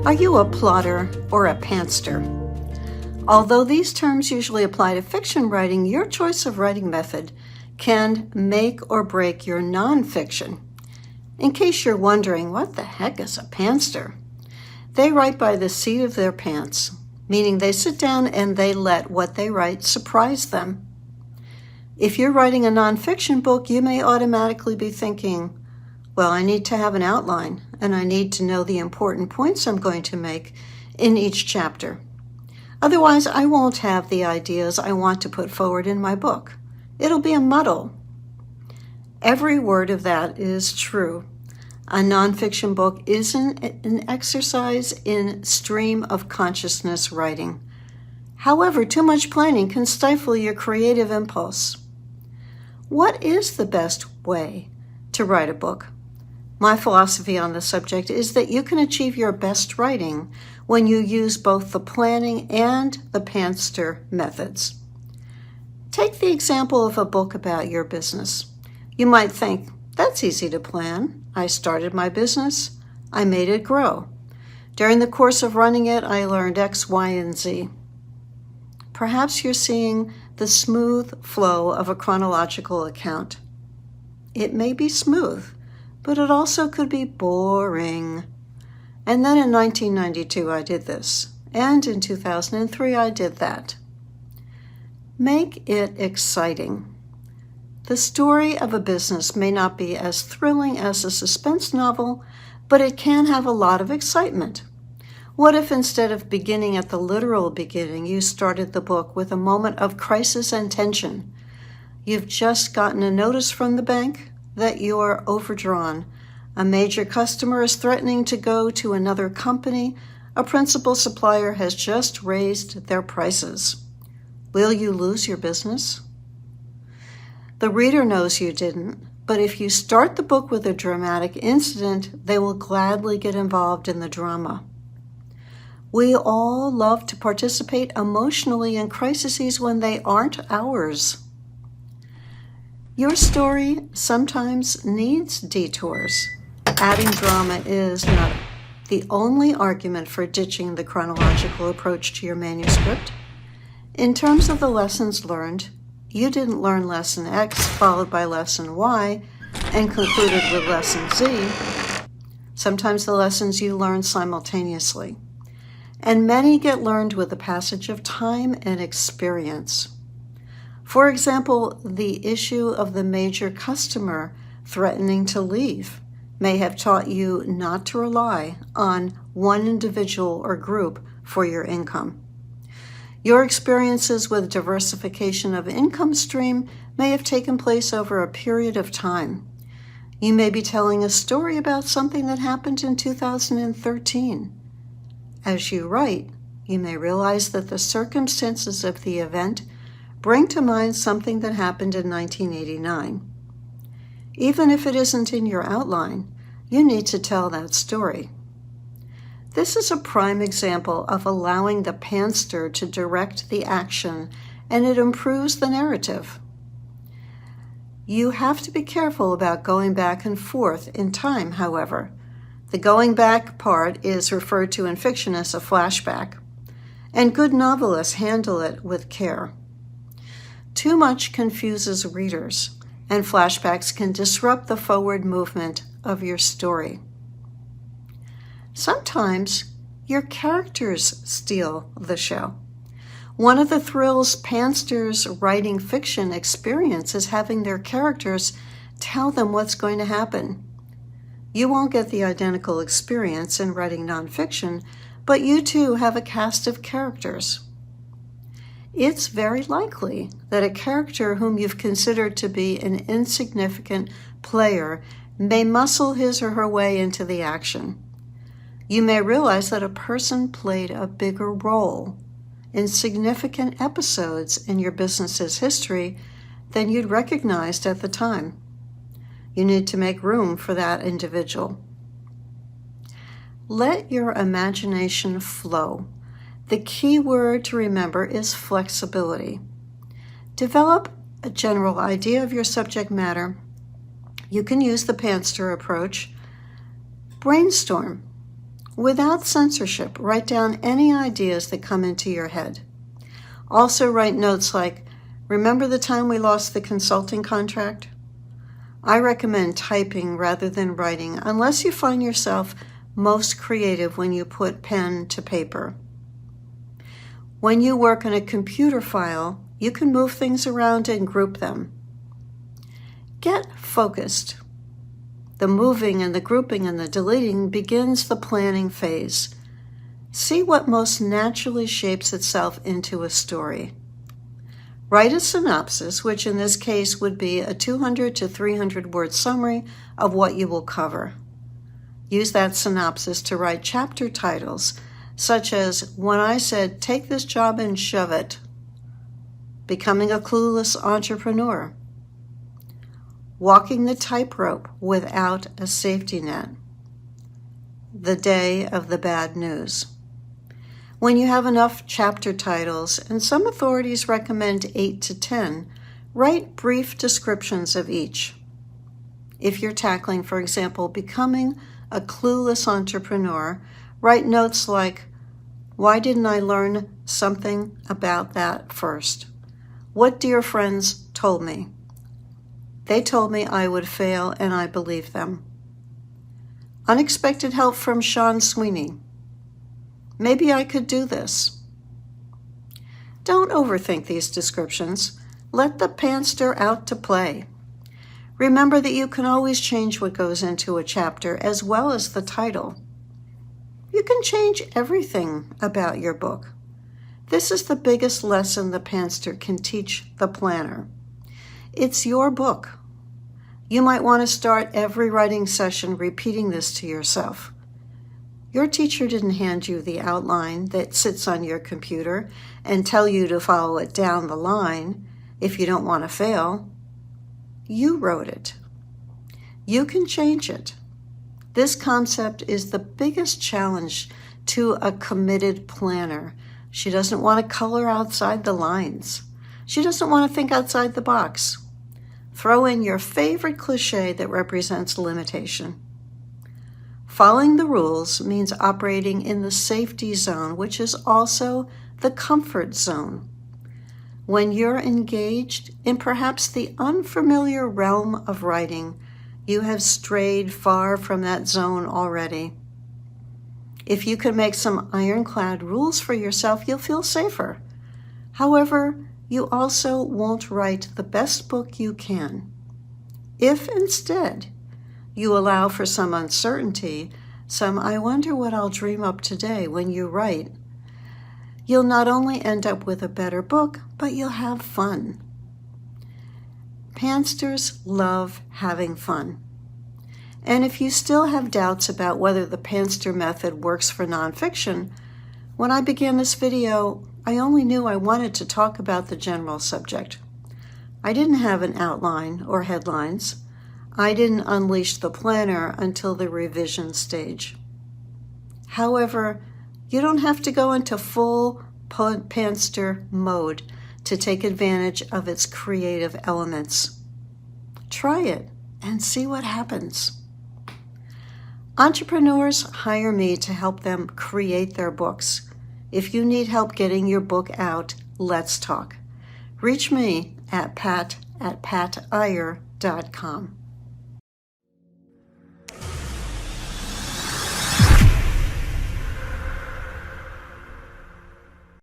Are you a plotter or a pantster? Although these terms usually apply to fiction writing, your choice of writing method can make or break your nonfiction. In case you're wondering, what the heck is a pantster? They write by the seat of their pants, meaning they sit down and they let what they write surprise them. If you're writing a nonfiction book, you may automatically be thinking, well, I need to have an outline, and I need to know the important points I'm going to make in each chapter. Otherwise, I won't have the ideas I want to put forward in my book. It'll be a muddle. Every word of that is true. A nonfiction book isn't an exercise in stream of consciousness writing. However, too much planning can stifle your creative impulse. What is the best way to write a book? My philosophy on the subject is that you can achieve your best writing when you use both the planning and the pantster methods. Take the example of a book about your business. You might think, that's easy to plan. I started my business. I made it grow. During the course of running it, I learned X, Y, and Z. Perhaps you're seeing the smooth flow of a chronological account. It may be smooth, but it also could be boring. And then in 1992, I did this. And in 2003, I did that. Make it exciting. The story of a business may not be as thrilling as a suspense novel, but it can have a lot of excitement. What if instead of beginning at the literal beginning, you started the book with a moment of crisis and tension? You've just gotten a notice from the bank that you're overdrawn. A major customer is threatening to go to another company. A principal supplier has just raised their prices. Will you lose your business? The reader knows you didn't, but if you start the book with a dramatic incident, they will gladly get involved in the drama. We all love to participate emotionally in crises when they aren't ours. Your story sometimes needs detours. Adding drama is not the only argument for ditching the chronological approach to your manuscript. In terms of the lessons learned, you didn't learn lesson X followed by lesson Y and concluded with lesson Z. Sometimes the lessons you learn simultaneously. And many get learned with the passage of time and experience. For example, the issue of the major customer threatening to leave may have taught you not to rely on one individual or group for your income. Your experiences with diversification of income stream may have taken place over a period of time. You may be telling a story about something that happened in 2013. As you write, you may realize that the circumstances of the event bring to mind something that happened in 1989. Even if it isn't in your outline, you need to tell that story. This is a prime example of allowing the pantster to direct the action, and it improves the narrative. You have to be careful about going back and forth in time, however. The going back part is referred to in fiction as a flashback, and good novelists handle it with care. Too much confuses readers, and flashbacks can disrupt the forward movement of your story. Sometimes your characters steal the show. One of the thrills pantsters writing fiction experience is having their characters tell them what's going to happen. You won't get the identical experience in writing nonfiction, but you too have a cast of characters. It's very likely that a character whom you've considered to be an insignificant player may muscle his or her way into the action. You may realize that a person played a bigger role in significant episodes in your business's history than you'd recognized at the time. You need to make room for that individual. Let your imagination flow. The key word to remember is flexibility. Develop a general idea of your subject matter. You can use the pantster approach. Brainstorm. Without censorship, write down any ideas that come into your head. Also write notes like, remember the time we lost the consulting contract? I recommend typing rather than writing unless you find yourself most creative when you put pen to paper. When you work on a computer file, you can move things around and group them. Get focused. The moving and the grouping and the deleting begins the planning phase. See what most naturally shapes itself into a story. Write a synopsis, which in this case would be a 200 to 300 word summary of what you will cover. Use that synopsis to write chapter titles, such as When I Said, Take This Job and Shove It, Becoming a Clueless Entrepreneur, Walking the Tightrope Without a Safety Net, The Day of the Bad News. When you have enough chapter titles, and some authorities recommend 8 to 10, write brief descriptions of each. If you're tackling, for example, becoming a clueless entrepreneur, write notes like, why didn't I learn something about that first? What dear friends told me. They told me I would fail, and I believed them. Unexpected help from Sean Sweeney. Maybe I could do this. Don't overthink these descriptions. Let the pantster out to play. Remember that you can always change what goes into a chapter as well as the title. You can change everything about your book. This is the biggest lesson the pantster can teach the planner. It's your book. You might want to start every writing session repeating this to yourself. Your teacher didn't hand you the outline that sits on your computer and tell you to follow it down the line if you don't want to fail. You wrote it. You can change it. This concept is the biggest challenge to a committed planner. She doesn't want to color outside the lines. She doesn't want to think outside the box. Throw in your favorite cliche that represents limitation. Following the rules means operating in the safety zone, which is also the comfort zone. When you're engaged in perhaps the unfamiliar realm of writing, you have strayed far from that zone already. If you can make some ironclad rules for yourself, you'll feel safer. However, you also won't write the best book you can. If instead you allow for some uncertainty, some I wonder what I'll dream up today when you write, you'll not only end up with a better book, but you'll have fun. Pantsters love having fun. And if you still have doubts about whether the pantster method works for nonfiction, when I began this video, I only knew I wanted to talk about the general subject. I didn't have an outline or headlines. I didn't unleash the planner until the revision stage. However, you don't have to go into full pantster mode to take advantage of its creative elements. Try it and see what happens. Entrepreneurs hire me to help them create their books. If you need help getting your book out, let's talk. Reach me at pat@patiyer.com.